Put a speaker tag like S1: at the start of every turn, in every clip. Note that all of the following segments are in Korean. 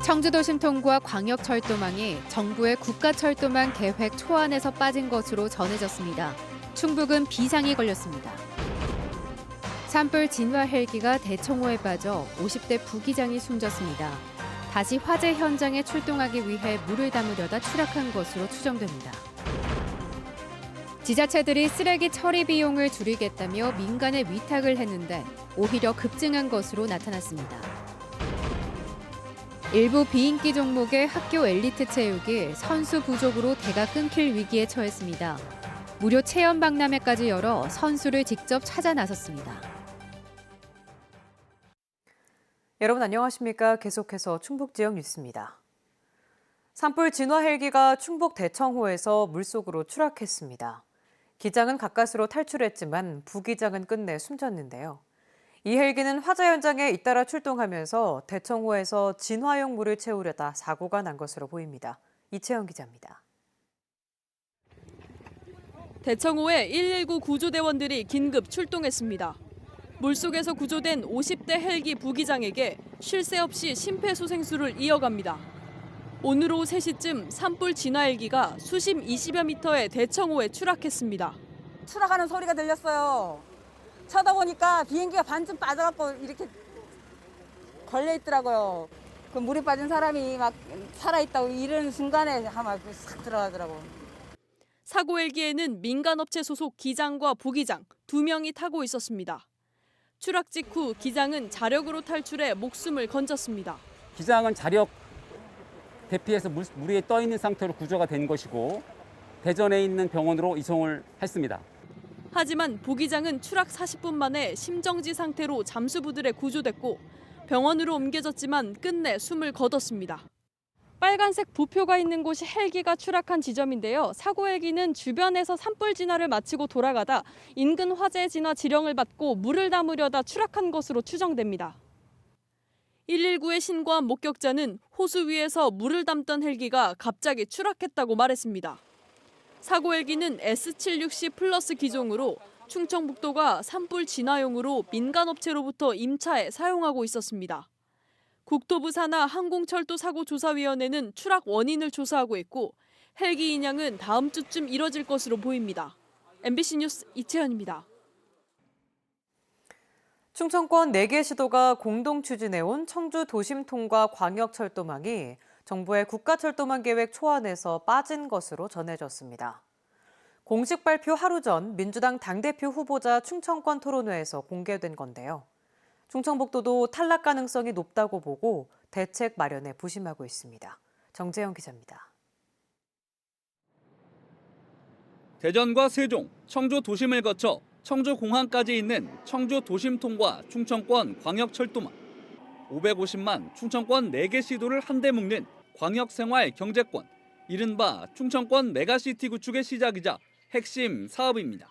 S1: 청주도심통과 광역철도망이 정부의 국가철도망 계획 초안에서 빠진 것으로 전해졌습니다. 충북은 비상이 걸렸습니다. 산불 진화 헬기가 대청호에 빠져 50대 부기장이 숨졌습니다. 다시 화재 현장에 출동하기 위해 물을 담으려다 추락한 것으로 추정됩니다. 지자체들이 쓰레기 처리 비용을 줄이겠다며 민간에 위탁을 했는데 오히려 급증한 것으로 나타났습니다. 일부 비인기 종목의 학교 엘리트 체육이 선수 부족으로 대가 끊길 위기에 처했습니다. 무료 체험 박람회까지 열어 선수를 직접 찾아 나섰습니다.
S2: 여러분 안녕하십니까? 계속해서 충북 지역 뉴스입니다. 산불 진화 헬기가 충북 대청호에서 물속으로 추락했습니다. 기장은 가까스로 탈출했지만 부기장은 끝내 숨졌는데요. 이 헬기는 화재 현장에 잇따라 출동하면서 대청호에서 진화용 물을 채우려다 사고가 난 것으로 보입니다. 이채영 기자입니다.
S3: 대청호에 119 구조대원들이 긴급 출동했습니다. 물속에서 구조된 50대 헬기 부기장에게 쉴 새 없이 심폐소생술을 이어갑니다. 오늘 오후 3시쯤 산불 진화 헬기가 수심 20여 미터의 대청호에 추락했습니다.
S4: 추락하는 소리가 들렸어요. 쳐다보니까 비행기가 반쯤 빠져갖고 이렇게 걸려있더라고요. 그 물에 빠진 사람이 막 살아있다고 이러는 순간에 아마 싹 들어가더라고요.
S3: 사고 헬기에는 민간업체 소속 기장과 부기장 2명이 타고 있었습니다. 추락 직후 기장은 자력으로 탈출해 목숨을 건졌습니다.
S5: 기장은 자력 대피해서 물 위에 떠 있는 상태로 구조가 된 것이고 대전에 있는 병원으로 이송을 했습니다.
S3: 하지만 부기장은 추락 40분 만에 심정지 상태로 잠수부들에 구조됐고 병원으로 옮겨졌지만 끝내 숨을 거뒀습니다. 빨간색 부표가 있는 곳이 헬기가 추락한 지점인데요. 사고 헬기는 주변에서 산불 진화를 마치고 돌아가다 인근 화재 진화 지령을 받고 물을 담으려다 추락한 것으로 추정됩니다. 119에 신고한 목격자는 호수 위에서 물을 담던 헬기가 갑자기 추락했다고 말했습니다. 사고 헬기는 S760 플러스 기종으로 충청북도가 산불 진화용으로 민간업체로부터 임차해 사용하고 있었습니다. 국토부 산하 항공철도사고조사위원회는 추락 원인을 조사하고 있고 헬기 인양은 다음 주쯤 이뤄질 것으로 보입니다. MBC 뉴스 이채연입니다.
S2: 충청권 4개 시도가 공동 추진해온 청주 도심통과 광역철도망이 정부의 국가철도망 계획 초안에서 빠진 것으로 전해졌습니다. 공식 발표 하루 전 민주당 당대표 후보자 충청권 토론회에서 공개된 건데요. 충청북도도 탈락 가능성이 높다고 보고 대책 마련에 부심하고 있습니다. 정재영 기자입니다.
S6: 대전과 세종, 청주 도심을 거쳐 청주공항까지 있는 청주 도심통과 충청권 광역철도망. 550만 충청권 4개 시도를 한데 묶는 광역생활 경제권, 이른바 충청권 메가시티 구축의 시작이자 핵심 사업입니다.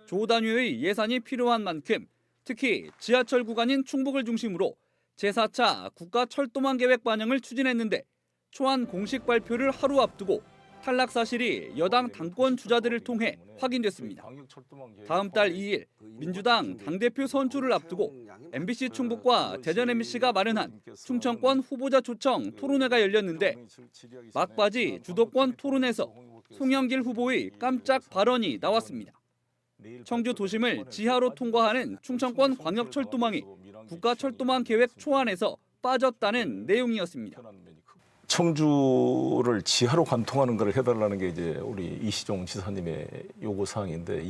S6: 조단위의 예산이 필요한 만큼 특히 지하철 구간인 충북을 중심으로 제4차 국가철도망 계획 반영을 추진했는데 초안 공식 발표를 하루 앞두고 탈락 사실이 여당 당권 주자들을 통해 확인됐습니다. 다음 달 2일 민주당 당대표 선출을 앞두고 MBC 충북과 대전 MBC가 마련한 충청권 후보자 초청 토론회가 열렸는데 막바지 주도권 토론에서 송영길 후보의 깜짝 발언이 나왔습니다. 청주 도심을 지하로 통과하는 충청권 광역철도망이 국가철도망 계획 초안에서 빠졌다는 내용이었습니다.
S7: 청주를 지하로 관통하는 걸 해달라는 게 이제 우리 이시종 지사님의 요구 사항인데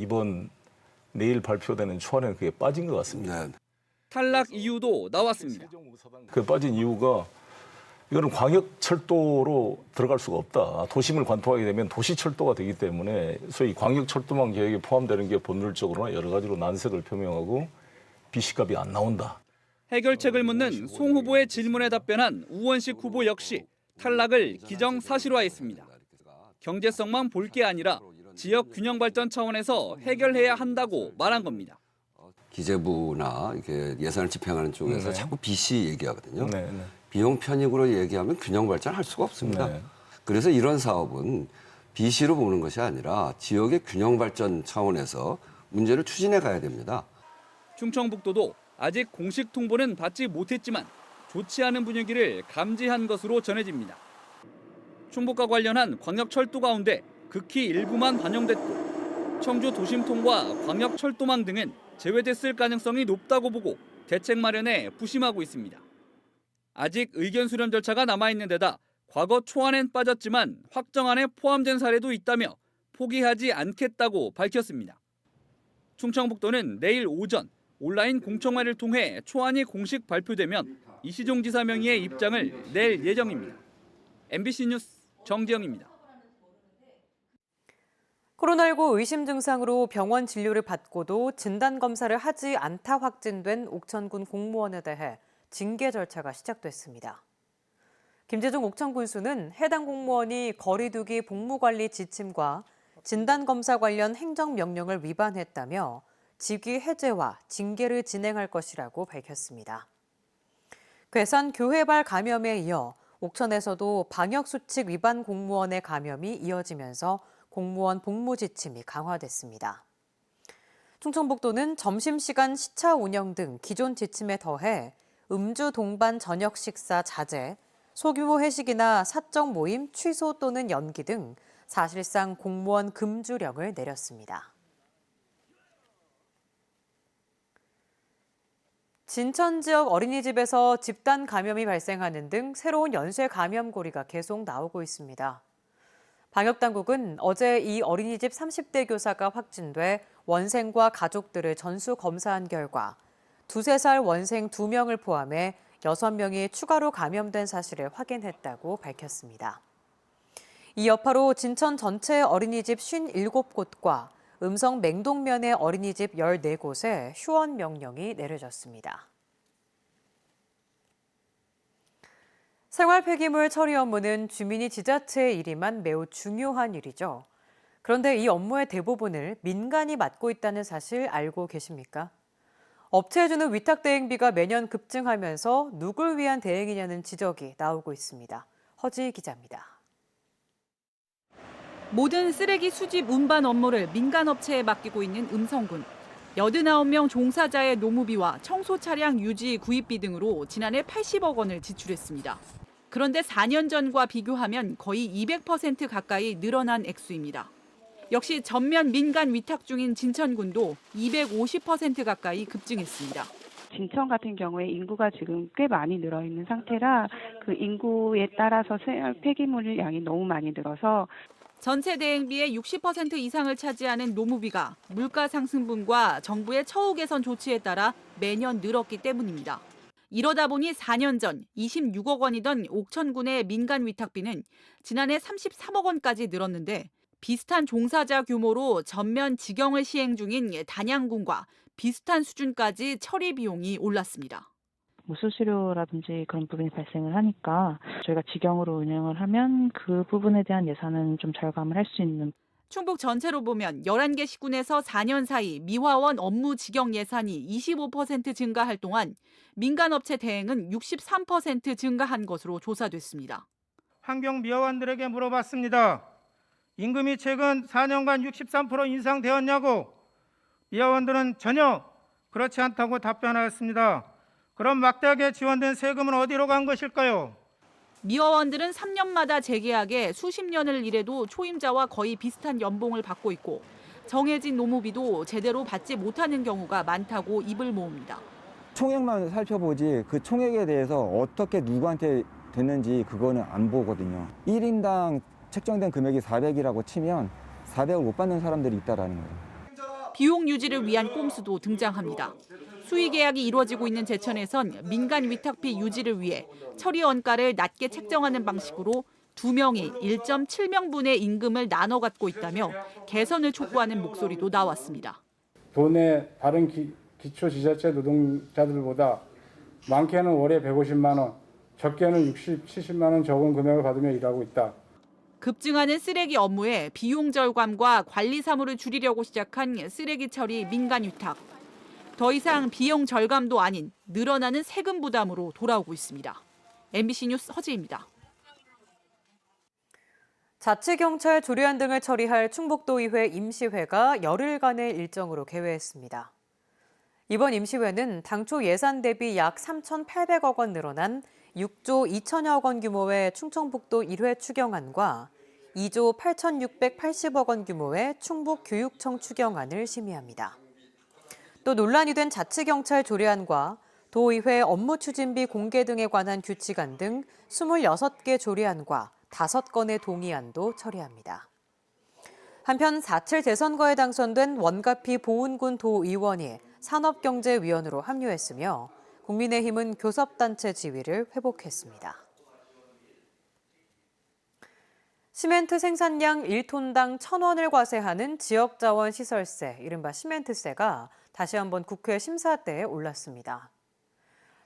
S7: 내일 발표되는 초안에는 그게 빠진 것 같습니다.
S6: 네. 탈락 이유도 나왔습니다.
S7: 그 빠진 이유가 이거는 광역철도로 들어갈 수가 없다. 도심을 관통하게 되면 도시철도가 되기 때문에 소위 광역철도망 계획에 포함되는 게 본질적으로나 여러 가지로 난색을 표명하고 비시값이 안 나온다.
S6: 해결책을 묻는 송 후보의 질문에 답변한 우원식 후보 역시 탈락을 기정사실화했습니다. 경제성만 볼 게 아니라 지역 균형 발전 차원에서 해결해야 한다고 말한 겁니다.
S8: 기재부나 이렇게 예산을 집행하는 쪽에서
S7: 네.
S8: 자꾸 BC 얘기하거든요.
S7: 네.
S8: 비용 편익으로 얘기하면 균형 발전할 수가 없습니다.
S7: 네.
S8: 그래서 이런 사업은 BC로 보는 것이 아니라 지역의 균형 발전 차원에서 문제를 추진해 가야 됩니다.
S6: 충청북도도 아직 공식 통보는 받지 못했지만 좋지 않은 분위기를 감지한 것으로 전해집니다. 충북과 관련한 광역철도 가운데 극히 일부만 반영됐고 청주 도심통과 광역철도망 등은 제외됐을 가능성이 높다고 보고 대책 마련에 부심하고 있습니다. 아직 의견 수렴 절차가 남아있는 데다 과거 초안엔 빠졌지만 확정안에 포함된 사례도 있다며 포기하지 않겠다고 밝혔습니다. 충청북도는 내일 오전 온라인 공청회를 통해 초안이 공식 발표되면 이시종 지사 명의의 입장을 낼 예정입니다. MBC 뉴스 정지영입니다.
S2: 코로나19 의심 증상으로 병원 진료를 받고도 진단검사를 하지 않다 확진된 옥천군 공무원에 대해 징계 절차가 시작됐습니다. 김재중 옥천군수는 해당 공무원이 거리두기 복무관리 지침과 진단검사 관련 행정명령을 위반했다며 직위 해제와 징계를 진행할 것이라고 밝혔습니다. 괴산 교회발 감염에 이어 옥천에서도 방역수칙 위반 공무원의 감염이 이어지면서 공무원 복무 지침이 강화됐습니다. 충청북도는 점심시간 시차 운영 등 기존 지침에 더해 음주 동반 저녁 식사 자제, 소규모 회식이나 사적 모임 취소 또는 연기 등 사실상 공무원 금주령을 내렸습니다. 진천 지역 어린이집에서 집단 감염이 발생하는 등 새로운 연쇄 감염고리가 계속 나오고 있습니다. 방역당국은 어제 이 어린이집 30대 교사가 확진돼 원생과 가족들을 전수 검사한 결과 2~3살 원생 2명을 포함해 6명이 추가로 감염된 사실을 확인했다고 밝혔습니다. 이 여파로 진천 전체 어린이집 57곳과 음성 맹동면의 어린이집 14곳에 휴원 명령이 내려졌습니다. 생활 폐기물 처리 업무는 주민이 지자체의 일이만 매우 중요한 일이죠. 그런데 이 업무의 대부분을 민간이 맡고 있다는 사실 알고 계십니까? 업체에 주는 위탁 대행비가 매년 급증하면서 누굴 위한 대행이냐는 지적이 나오고 있습니다. 허지희 기자입니다.
S9: 모든 쓰레기 수집 운반 업무를 민간 업체에 맡기고 있는 음성군. 89명 종사자의 노무비와 청소 차량 유지 구입비 등으로 지난해 80억 원을 지출했습니다. 그런데 4년 전과 비교하면 거의 200% 가까이 늘어난 액수입니다. 역시 전면 민간 위탁 중인 진천군도 250% 가까이 급증했습니다.
S10: 진천 같은 경우에 인구가 지금 꽤 많이 늘어 있는 상태라 그 인구에 따라서 폐기물 양이 너무 많이 늘어서
S9: 전체 대행비의 60% 이상을 차지하는 노무비가 물가 상승분과 정부의 처우 개선 조치에 따라 매년 늘었기 때문입니다. 이러다 보니 4년 전 26억 원이던 옥천군의 민간 위탁비는 지난해 33억 원까지 늘었는데 비슷한 종사자 규모로 전면 직영을 시행 중인 단양군과 비슷한 수준까지 처리 비용이 올랐습니다.
S10: 수수료라든지 그런 부분이 발생을 하니까 저희가 직영으로 운영을 하면 그 부분에 대한 예산은 좀 절감을 할 수 있는.
S9: 충북 전체로 보면 11개 시군에서 4년 사이 미화원 업무 직영 예산이 25% 증가할 동안 민간업체 대행은 63% 증가한 것으로 조사됐습니다.
S11: 환경미화원들에게 물어봤습니다. 임금이 최근 4년간 63% 인상되었냐고. 미화원들은 전혀 그렇지 않다고 답변하였습니다. 그럼 막대하게 지원된 세금은 어디로 간 것일까요?
S9: 미화원들은 3년마다 재계약에 수십 년을 일해도 초임자와 거의 비슷한 연봉을 받고 있고 정해진 노무비도 제대로 받지 못하는 경우가 많다고 입을 모읍니다.
S12: 총액만 살펴보지 그 총액에 대해서 어떻게 누구한테 됐는지 그거는 안 보거든요. 1인당 책정된 금액이 400이라고 치면 400을 못 받는 사람들이 있다라는 거예요.
S9: 비용 유지를 위한 꼼수도 등장합니다. 수의 계약이 이루어지고 있는 제천에선 민간 위탁비 유지를 위해 처리 원가를 낮게 책정하는 방식으로 2명이 1.7명분의 임금을 나눠 갖고 있다며 개선을 촉구하는 목소리도 나왔습니다.
S13: 도내 다른 기초지자체 노동자들보다 많게는 월에 150만 원, 적게는 60, 70만 원 적은 금액을 받으며 일하고 있다.
S9: 급증하는 쓰레기 업무에 비용 절감과 관리 사무를 줄이려고 시작한 쓰레기 처리 민간 위탁. 더 이상 비용 절감도 아닌 늘어나는 세금 부담으로 돌아오고 있습니다. MBC 뉴스 허지입니다.
S2: 자치경찰 조례안 등을 처리할 충북도의회 임시회가 열흘간의 일정으로 개회했습니다. 이번 임시회는 당초 예산 대비 약 3,800억 원 늘어난 6조 2천여억 원 규모의 충청북도 1회 추경안과 2조 8,680억 원 규모의 충북교육청 추경안을 심의합니다. 또 논란이 된 자치경찰 조례안과 도의회 업무추진비 공개 등에 관한 규칙안 등 26개 조례안과 5건의 동의안도 처리합니다. 한편 4.7 재선거에 당선된 원가피 보은군 도의원이 산업경제위원으로 합류했으며 국민의힘은 교섭단체 지위를 회복했습니다. 시멘트 생산량 1톤당 1,000원을 과세하는 지역자원시설세, 이른바 시멘트세가 다시 한번 국회 심사대에 올랐습니다.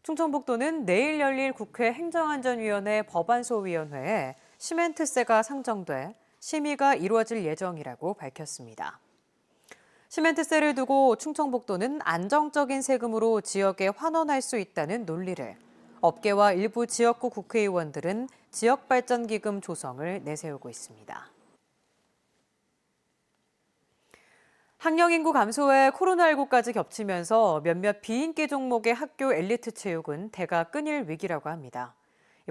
S2: 충청북도는 내일 열릴 국회 행정안전위원회 법안소위원회에 시멘트세가 상정돼 심의가 이루어질 예정이라고 밝혔습니다. 시멘트세를 두고 충청북도는 안정적인 세금으로 지역에 환원할 수 있다는 논리를, 업계와 일부 지역구 국회의원들은 지역발전기금 조성을 내세우고 있습니다. 학령 인구 감소에 코로나19까지 겹치면서 몇몇 비인기 종목의 학교 엘리트 체육은 대가 끊일 위기라고 합니다.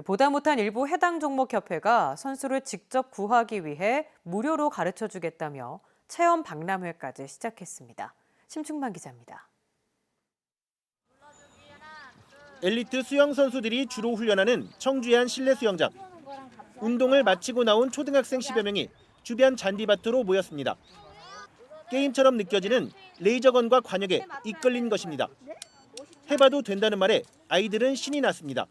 S2: 보다 못한 일부 해당 종목협회가 선수를 직접 구하기 위해 무료로 가르쳐주겠다며 체험 박람회까지 시작했습니다. 심충만 기자입니다.
S14: 엘리트 수영 선수들이 주로 훈련하는 청주의 한 실내 수영장. 운동을 마치고 나온 초등학생 10여 명이 주변 잔디밭으로 모였습니다. 게임처럼 느껴지는 레이저건과 관역에 이끌린 것입니다. 해봐도 된다는 말에 아이들은 신이 났습니다.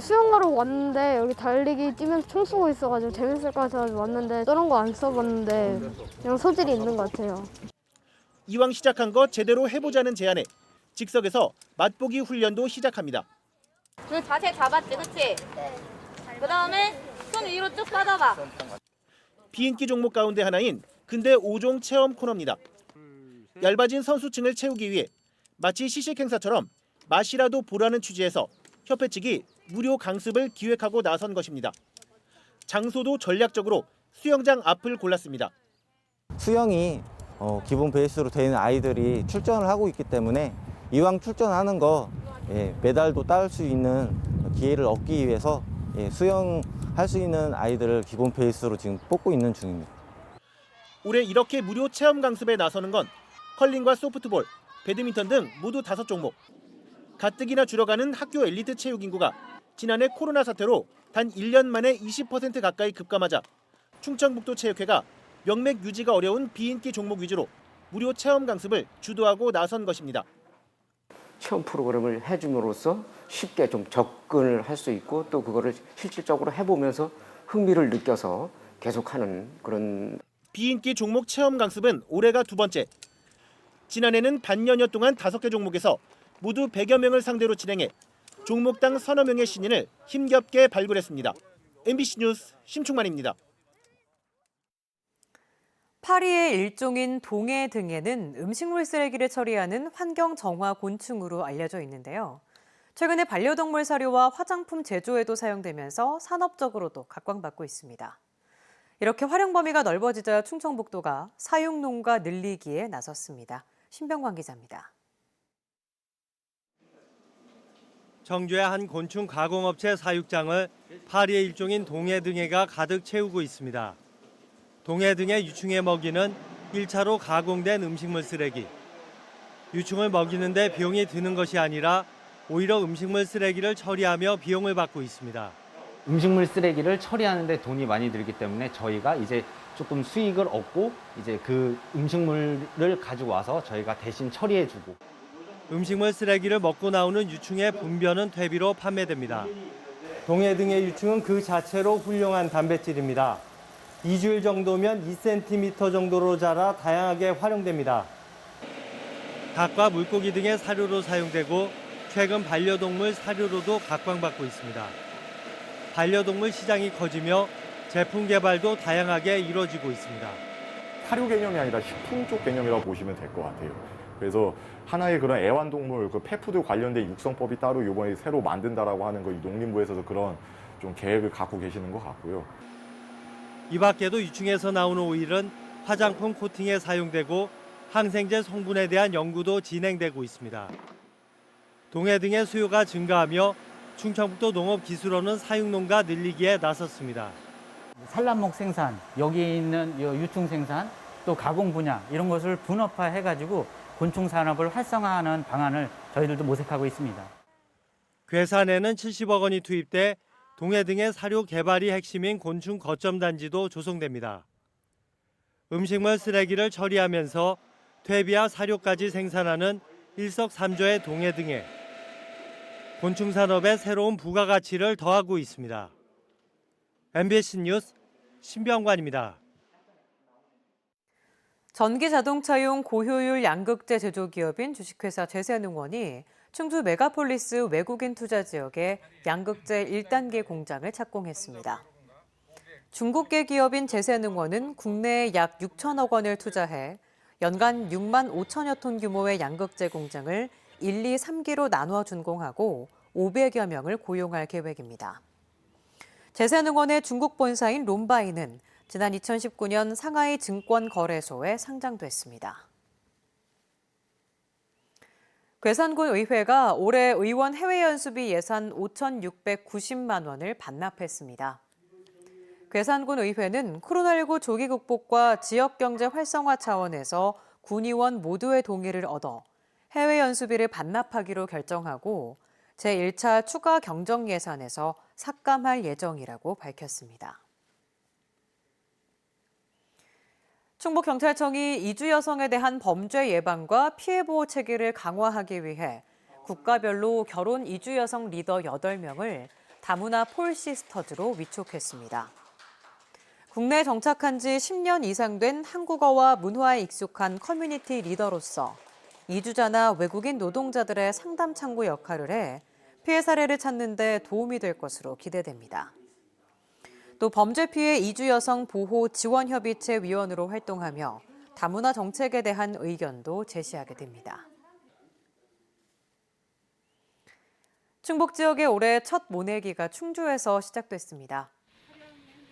S15: 수영하러 왔는데 여기 달리기 뛰면서 총 쏘고 있어가지고 재밌을 것 같아서 왔는데 저런 거 안 써봤는데 그냥 소질이 있는 것 같아요.
S14: 이왕 시작한 거 제대로 해보자는 제안에 즉석에서 맛보기 훈련도 시작합니다.
S16: 그 자세 잡았지, 그치? 네. 그 다음에 손 위로 쭉 뻗어봐.
S14: 비인기 종목 가운데 하나인 근대 5종 체험 코너입니다. 얇아진 선수층을 채우기 위해 마치 시식 행사처럼 맛이라도 보라는 취지에서 협회 측이 무료 강습을 기획하고 나선 것입니다. 장소도 전략적으로 수영장 앞을 골랐습니다.
S17: 수영이 기본 베이스로 되는 아이들이 출전을 하고 있기 때문에 이왕 출전하는 거 메달도 따을 수 있는 기회를 얻기 위해서 수영할 수 있는 아이들을 기본 베이스로 지금 뽑고 있는 중입니다.
S14: 올해 이렇게 무료 체험 강습에 나서는 건 컬링과 소프트볼, 배드민턴 등 모두 5종목. 가뜩이나 줄어가는 학교 엘리트 체육 인구가 지난해 코로나 사태로 단 1년 만에 20% 가까이 급감하자 충청북도 체육회가 명맥 유지가 어려운 비인기 종목 위주로 무료 체험 강습을 주도하고 나선 것입니다.
S18: 체험 프로그램을 해줌으로써 쉽게 좀 접근을 할 수 있고 또 그거를 실질적으로 해보면서 흥미를 느껴서 계속하는 그런.
S14: 비인기 종목 체험 강습은 올해가 2번째. 지난해는 반년여 동안 5개 종목에서 모두 100여 명을 상대로 진행해 종목당 서너 명의 신인을 힘겹게 발굴했습니다. MBC 뉴스 심충만입니다.
S2: 파리의 일종인 동해 등에는 음식물 쓰레기를 처리하는 환경 정화 곤충으로 알려져 있는데요. 최근에 반려동물 사료와 화장품 제조에도 사용되면서 산업적으로도 각광받고 있습니다. 이렇게 활용 범위가 넓어지자 충청북도가 사육 농가 늘리기에 나섰습니다. 신병관 기자입니다.
S19: 청주의 한 곤충 가공업체 사육장을 파리의 일종인 동해등해가 가득 채우고 있습니다. 동해등해 유충에 먹이는 1차로 가공된 음식물 쓰레기. 유충을 먹이는데 비용이 드는 것이 아니라 오히려 음식물 쓰레기를 처리하며 비용을 받고 있습니다.
S20: 음식물 쓰레기를 처리하는데 돈이 많이 들기 때문에 저희가 이제 조금 수익을 얻고 이제 그 음식물을 가지고 와서 저희가 대신 처리해주고.
S19: 음식물 쓰레기를 먹고 나오는 유충의 분변은 퇴비로 판매됩니다. 동해등해 유충은 그 자체로 훌륭한 단백질입니다. 2주일 정도면 2cm 정도로 자라 다양하게 활용됩니다. 닭과 물고기 등의 사료로 사용되고 최근 반려동물 사료로도 각광받고 있습니다. 반려동물 시장이 커지며 제품 개발도 다양하게 이루어지고 있습니다.
S21: 사료 개념이 아니라 식품 쪽 개념이라고 보시면 될 것 같아요. 그래서 하나의 그런 애완동물, 그 펫푸드 관련된 육성법이 따로 이번에 새로 만든다라고 하는 거 농림부에서도 그런 좀 계획을 갖고 계시는 것 같고요.
S19: 이 밖에도 유충에서 나오는 오일은 화장품 코팅에 사용되고 항생제 성분에 대한 연구도 진행되고 있습니다. 동해 등의 수요가 증가하며 충청북도 농업기술원은 사육농가 늘리기에 나섰습니다.
S1: 산란목 생산, 여기 있는 유통 생산, 또 가공 분야 이런 것을 분업화해가지고 곤충 산업을 활성화하는 방안을 저희들도 모색하고 있습니다.
S19: 괴산에는 70억 원이 투입돼 동해 등의 사료 개발이 핵심인 곤충 거점 단지도 조성됩니다. 음식물 쓰레기를 처리하면서 퇴비와 사료까지 생산하는 일석삼조의 동해 등에 곤충 산업의 새로운 부가가치를 더하고 있습니다. MBC 뉴스 신병관입니다.
S2: 전기자동차용 고효율 양극재 제조기업인 주식회사 제세능원이 충주 메가폴리스 외국인 투자 지역에 양극재 1단계 공장을 착공했습니다. 중국계 기업인 제세능원은 국내에 약 6천억 원을 투자해 연간 6만 5천여 톤 규모의 양극재 공장을 1, 2, 3기로 나누어 준공하고 500여 명을 고용할 계획입니다. 제세능원의 중국 본사인 롬바이는 지난 2019년 상하이 증권거래소에 상장됐습니다. 괴산군 의회가 올해 의원 해외연수비 예산 5,690만 원을 반납했습니다. 괴산군 의회는 코로나19 조기 극복과 지역경제 활성화 차원에서 군의원 모두의 동의를 얻어 해외연수비를 반납하기로 결정하고 제1차 추가 경정 예산에서 삭감할 예정이라고 밝혔습니다. 충북경찰청이 이주 여성에 대한 범죄 예방과 피해 보호 체계를 강화하기 위해 국가별로 결혼 이주 여성 리더 8명을 다문화 폴 시스터즈로 위촉했습니다. 국내에 정착한 지 10년 이상 된 한국어와 문화에 익숙한 커뮤니티 리더로서 이주자나 외국인 노동자들의 상담 창구 역할을 해 피해 사례를 찾는 데 도움이 될 것으로 기대됩니다. 또 범죄 피해 이주 여성 보호 지원 협의체 위원으로 활동하며 다문화 정책에 대한 의견도 제시하게 됩니다. 충북 지역의 올해 첫 모내기가 충주에서 시작됐습니다.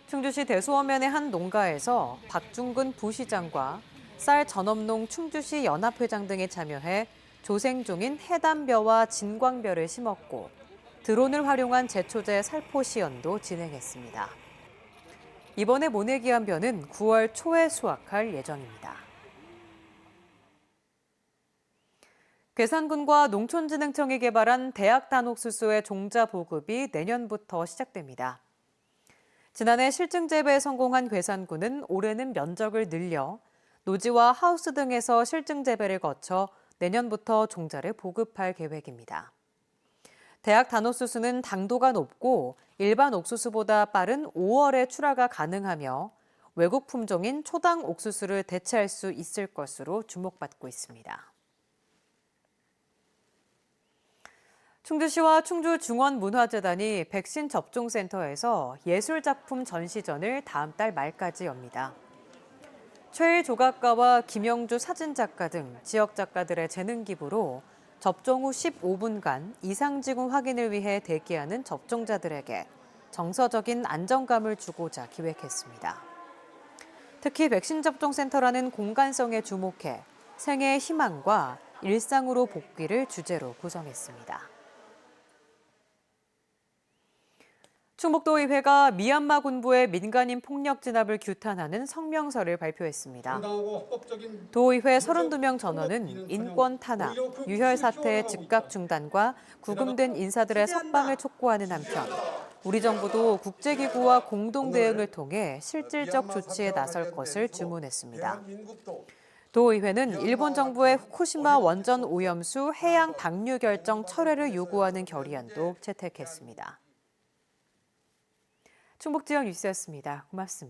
S2: 충주시 대소원면의 한 농가에서 박중근 부시장과 쌀 전업농 충주시 연합회장 등이 참여해 조생 중인 해담벼와 진광벼를 심었고 드론을 활용한 제초제 살포 시연도 진행했습니다. 이번에 모내기한 벼는 9월 초에 수확할 예정입니다. 괴산군과 농촌진흥청이 개발한 대학 단옥수수의 종자 보급이 내년부터 시작됩니다. 지난해 실증 재배에 성공한 괴산군은 올해는 면적을 늘려 노지와 하우스 등에서 실증 재배를 거쳐 내년부터 종자를 보급할 계획입니다. 대학 단옥수수는 당도가 높고 일반 옥수수보다 빠른 5월에 출하가 가능하며 외국 품종인 초당 옥수수를 대체할 수 있을 것으로 주목받고 있습니다. 충주시와 충주중원문화재단이 백신 접종센터에서 예술작품 전시전을 다음 달 말까지 엽니다. 최일 조각가와 김영주 사진작가 등 지역 작가들의 재능 기부로 접종 후 15분간 이상징후 확인을 위해 대기하는 접종자들에게 정서적인 안정감을 주고자 기획했습니다. 특히 백신 접종센터라는 공간성에 주목해 생애의 희망과 일상으로 복귀를 주제로 구성했습니다. 충북도의회가 미얀마 군부의 민간인 폭력 진압을 규탄하는 성명서를 발표했습니다. 도의회 32명 전원은 인권 탄압, 유혈 사태 즉각 중단과 구금된 인사들의 석방을 촉구하는 한편 우리 정부도 국제기구와 공동 대응을 통해 실질적 조치에 나설 것을 주문했습니다. 도의회는 일본 정부의 후쿠시마 원전 오염수 해양 방류 결정 철회를 요구하는 결의안도 채택했습니다. 충북 지역 뉴스였습니다. 고맙습니다.